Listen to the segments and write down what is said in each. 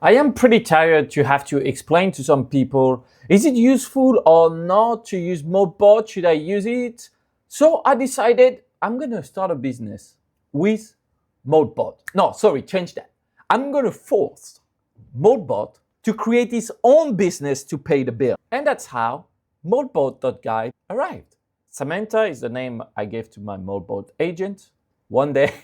I am pretty tired to have to explain to some people, is it useful or not to use MoltBot? Should I use it? So I decided I'm going to start a business with MoltBot. No, sorry, change that. I'm going to force MoltBot to create his own business to pay the bill. And that's how MoltBot.guide arrived. Samantha is the name I gave to my MoltBot agent. One day,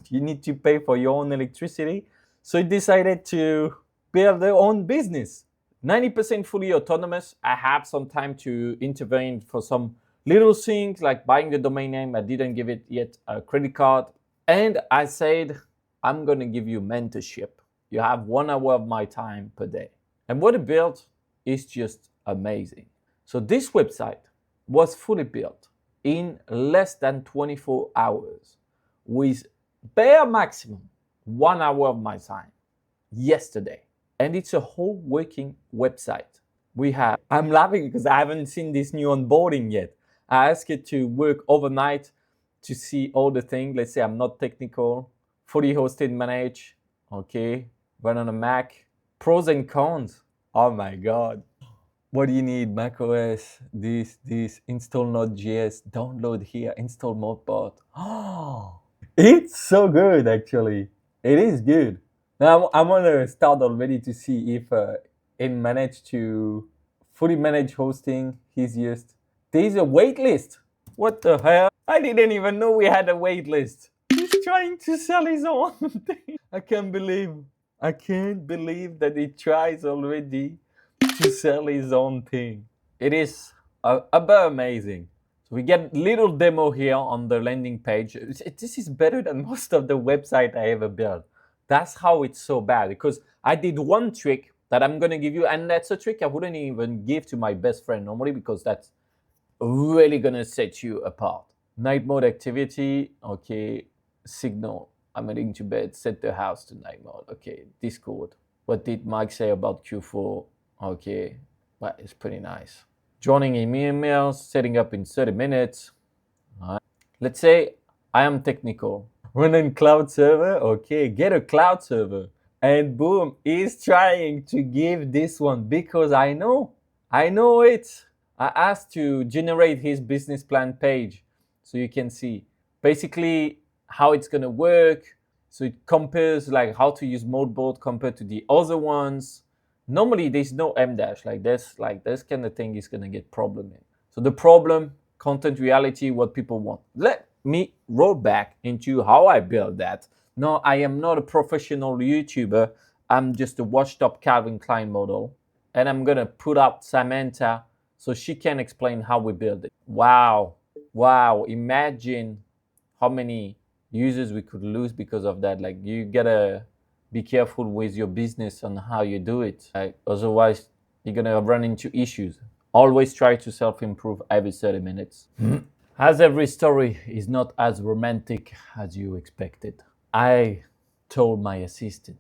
you need to pay for your own electricity. So he decided to build their own business. 90% fully autonomous. I have some time to intervene for some little things like buying the domain name. I didn't give it yet a credit card. And I said, I'm going to give you mentorship. You have 1 hour of my time per day. And what it built is just amazing. So this website was fully built in less than 24 hours with bare maximum 1 hour of my time yesterday. And it's a whole working website. I'm laughing because I haven't seen this new onboarding yet. I asked it to work overnight to see all the things. Let's say I'm not technical, fully hosted, managed, okay, run on a Mac. Pros and cons. Oh my God. What do you need? Mac OS, this, install Node.js, download here, install MoltBot. Oh, it's so good actually. It is good. Now I'm gonna start already to see if it managed to fully manage hosting easiest. There's a wait list. What the hell? I didn't even know we had a wait list. He's trying to sell his own thing. I can't believe that he tries already to sell his own thing. It is a bit amazing. So we get little demo here on the landing page. This is better than most of the website I ever built. That's how it's so bad, because I did one trick that I'm gonna give you, and that's a trick I wouldn't even give to my best friend normally, because that's really gonna set you apart. Night mode activity, okay, signal. I'm heading to bed, set the house to night mode. Okay, Discord. What did Mike say about Q4? Okay, well, it's pretty nice. Joining emails, setting up in 30 minutes. All right. Let's say I am technical. Running cloud server, okay, get a cloud server. And boom, he's trying to give this one because I know it. I asked to generate his business plan page so you can see basically how it's gonna work. So it compares like how to use MoltBot compared to the other ones. Normally there's no M dash like this kind of thing is gonna get problem in. So the problem, content reality, what people want. Let me roll back into how I build that. No, I am not a professional YouTuber. I'm just a washed up Calvin Klein model. And I'm gonna put out Samantha so she can explain how we build it. Wow. Imagine how many users we could lose because of that. Like, you gotta be careful with your business on how you do it. Otherwise, you're gonna run into issues. Always try to self-improve every 30 minutes. As every story is not as romantic as you expected, I told my assistant,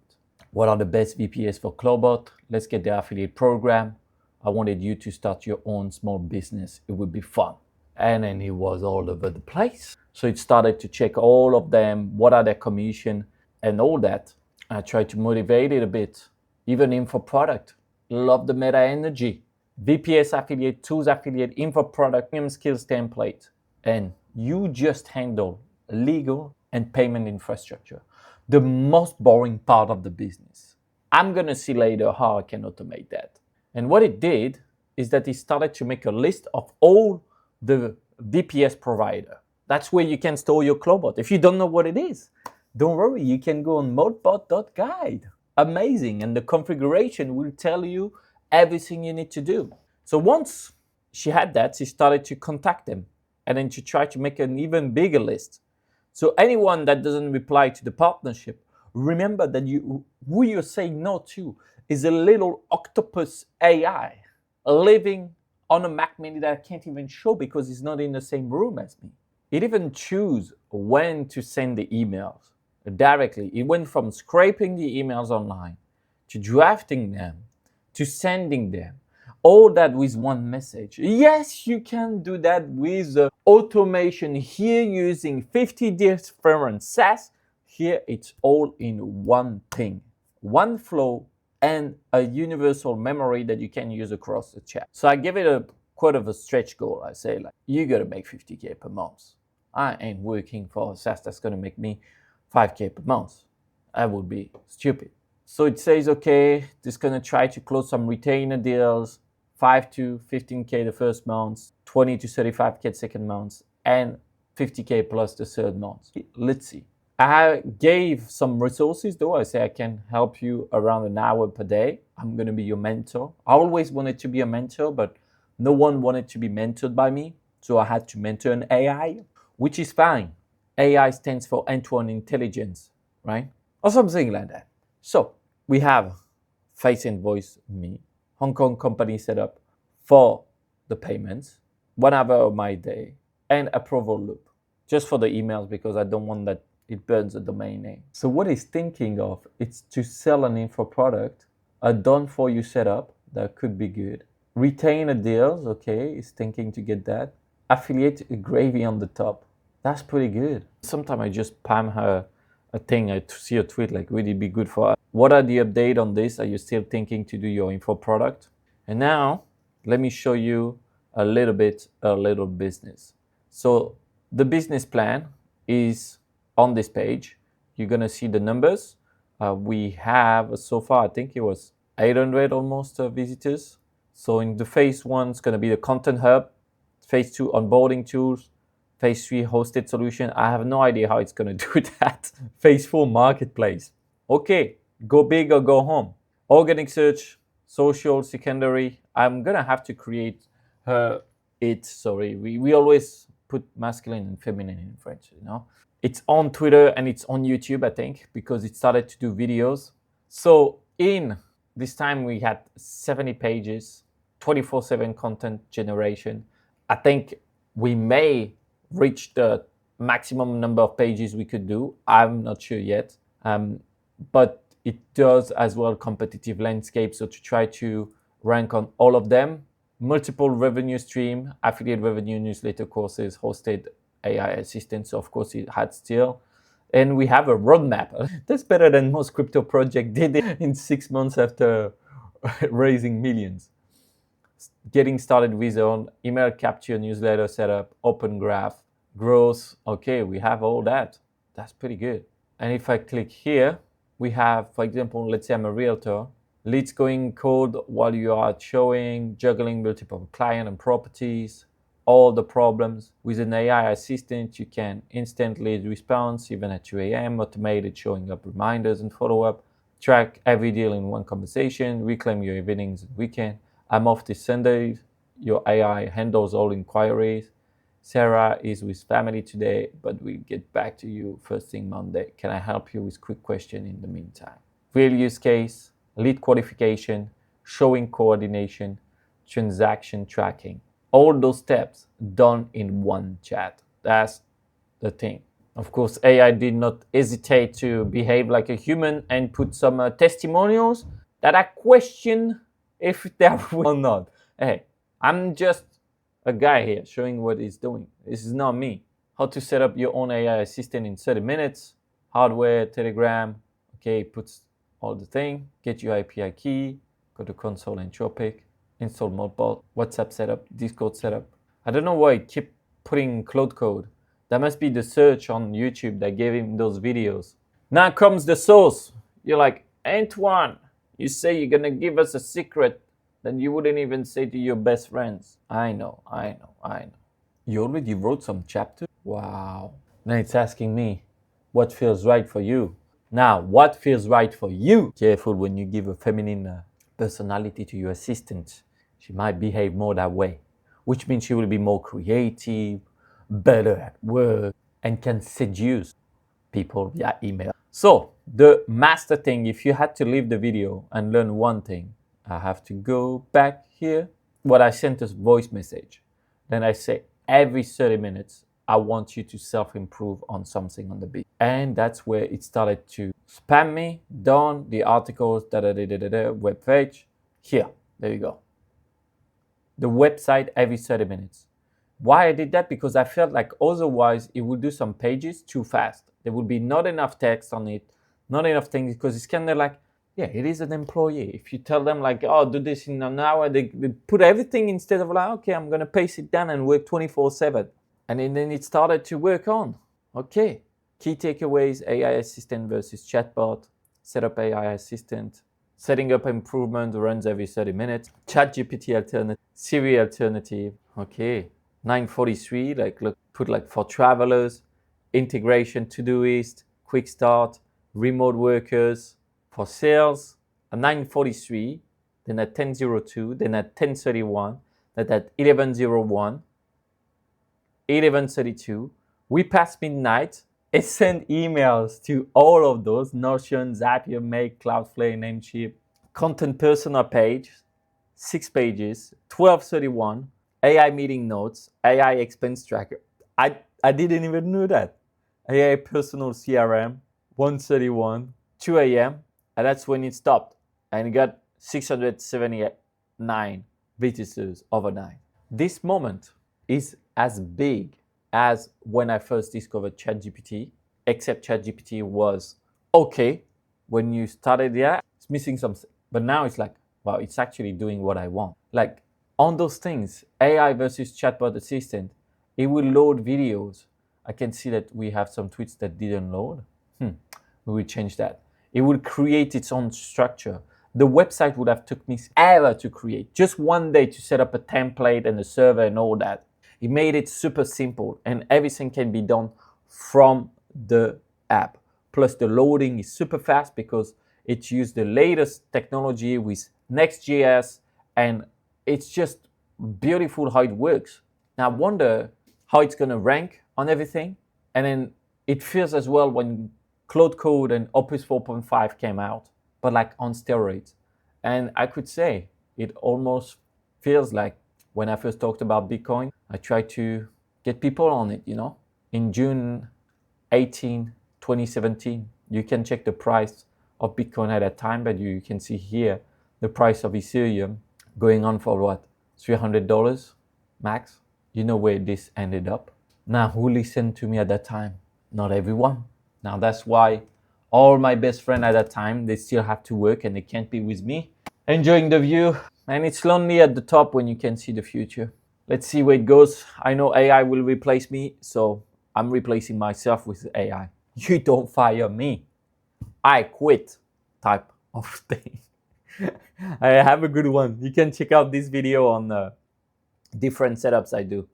what are the best VPS for ClawBot? Let's get the affiliate program. I wanted you to start your own small business. It would be fun. And then he was all over the place. So it started to check all of them, what are their commission and all that. I tried to motivate it a bit. Even info product. Love the meta energy. VPS affiliate, tools affiliate, info product, premium skills template. And you just handle legal and payment infrastructure. The most boring part of the business. I'm gonna see later how I can automate that. And what it did is that it started to make a list of all the VPS provider. That's where you can store your ClawBot. If you don't know what it is, don't worry, you can go on MoltBot.guide. Amazing, and the configuration will tell you everything you need to do. So once she had that, she started to contact them, and then to try to make an even bigger list. So anyone that doesn't reply to the partnership, remember that who you're saying no to is a little octopus AI living on a Mac Mini that I can't even show because it's not in the same room as me. It even choose when to send the emails directly. It went from scraping the emails online to drafting them to sending them. All that with one message. Yes, you can do that with automation here using 50 different SaaS. Here it's all in one thing, one flow, and a universal memory that you can use across the chat. So I give it a quite of a stretch goal. I say like, you gotta make 50K per month. I ain't working for a SaaS that's gonna make me 5K per month. That would be stupid. So it says, okay, just gonna try to close some retainer deals, 5 to 15K the first month, 20 to 35K the second month, and 50K plus the third month. Let's see. I gave some resources though. I say I can help you around an hour per day. I'm gonna be your mentor. I always wanted to be a mentor, but no one wanted to be mentored by me. So I had to mentor an AI, which is fine. AI stands for end-to-end intelligence, right? Or something like that. So we have face and voice me, Hong Kong company set up for the payments, 1 hour of my day, and approval loop, just for the emails because I don't want that it burns the domain name. So what he's thinking of, it's to sell an info product, a done-for-you setup, that could be good. Retainer deals, okay, he's thinking to get that. Affiliate gravy on the top. That's pretty good. Sometimes I just spam her a thing, I see a tweet like, would it be good for us? What are the update on this? Are you still thinking to do your info product? And now, let me show you a little business. So the business plan is on this page. You're gonna see the numbers. We have so far, I think it was 800 almost visitors. So in the phase 1, it's gonna be the content hub. Phase 2, onboarding tools. Phase 3, hosted solution. I have no idea how it's gonna do that. Phase 4, marketplace. Okay, go big or go home. Organic search, social, secondary. I'm gonna have to create we always put masculine and feminine in French, you know. It's on Twitter and it's on YouTube, I think, because it started to do videos. So in this time we had 70 pages, 24/7 content generation. I think we may reach the maximum number of pages we could do. I'm not sure yet. But it does as well competitive landscape. So to try to rank on all of them, multiple revenue stream, affiliate revenue, newsletter courses, hosted AI assistant. So of course it had still. And we have a roadmap. That's better than most crypto project did in 6 months after raising millions. Getting started with on email capture, newsletter setup, open graph, growth. Okay, we have all that. That's pretty good. And if I click here, we have, for example, let's say I'm a realtor, leads going cold while you are showing, juggling multiple client and properties, all the problems. With an AI assistant, you can instantly response, even at 2 a.m., automated showing up reminders and follow-up, track every deal in one conversation, reclaim your evenings and weekend. I'm off this Sunday. Your AI handles all inquiries. Sarah is with family today, but we'll get back to you first thing Monday. Can I help you with quick question in the meantime? Real use case, lead qualification, showing coordination, transaction tracking. All those steps done in one chat. That's the thing. Of course, AI did not hesitate to behave like a human and put some testimonials that I question if they're real or not. Hey, I'm just a guy here showing what he's doing. This is not me. How to set up your own AI assistant in 30 minutes. Hardware, Telegram. Okay, puts all the thing. Get your API key. Go to console and Tropic. Install MoltBot. WhatsApp setup. Discord setup. I don't know why I keep putting cloud code. That must be the search on YouTube that gave him those videos. Now comes the source. You're like, Antoine, you say you're gonna give us a secret that you wouldn't even say to your best friends. I know. You already wrote some chapter? Wow. Now it's asking me, what feels right for you? Now, what feels right for you? Careful when you give a feminine personality to your assistant. She might behave more that way, which means she will be more creative, better at work, and can seduce people via email. So the master thing, if you had to leave the video and learn one thing, I have to go back here. What I sent us voice message. Then I say every 30 minutes, I want you to self-improve on something on the beat. And that's where it started to spam me, done, the articles, web page. Here, there you go. The website every 30 minutes. Why I did that? Because I felt like otherwise it would do some pages too fast. There would be not enough text on it, not enough things, because it's kind of like Yeah, it is an employee. If you tell them like, oh, do this in an hour, they put everything instead of like, okay, I'm gonna pace it down and work 24/7. And then it started to work on. Okay, key takeaways: AI assistant versus chatbot. Set up AI assistant. Setting up improvement runs every 30 minutes. ChatGPT alternative. Siri alternative. Okay, 943. Like look, put like for travelers, integration, Todoist, quick start, remote workers. For sales, at 9:43, then at 10:02, then at 10:31, then at 11:01, 11:32. We passed midnight. I sent emails to all of those: Notion, Zapier, Make, Cloudflare, Namecheap. Content persona page, 6 pages, 12:31. AI meeting notes, AI expense tracker. I didn't even know that. AI personal CRM, 1:31, 2 a.m. And that's when it stopped. And it got 679 visitors overnight. This moment is as big as when I first discovered ChatGPT, except ChatGPT was okay when you started. Yeah, it's missing something. But now it's like, wow, it's actually doing what I want. Like on those things, AI versus chatbot assistant, it will load videos. I can see that we have some tweets that didn't load. We will change that. It will create its own structure. The website would have took me ever to create. Just one day to set up a template and a server and all that. It made it super simple and everything can be done from the app. Plus the loading is super fast because it used the latest technology with Next.js and it's just beautiful how it works. Now I wonder how it's gonna rank on everything. And then it feels as well when Cloud Code and Opus 4.5 came out, but like on steroids. And I could say it almost feels like when I first talked about Bitcoin, I tried to get people on it, you know. In June 18, 2017, you can check the price of Bitcoin at that time, but you can see here the price of Ethereum going on for what? $300 max. You know where this ended up. Now, who listened to me at that time? Not everyone. Now, that's why all my best friends at that time, they still have to work and they can't be with me, enjoying the view. And it's lonely at the top when you can see the future. Let's see where it goes. I know AI will replace me, so I'm replacing myself with AI. You don't fire me. I quit type of thing. I have a good one. You can check out this video on different setups I do.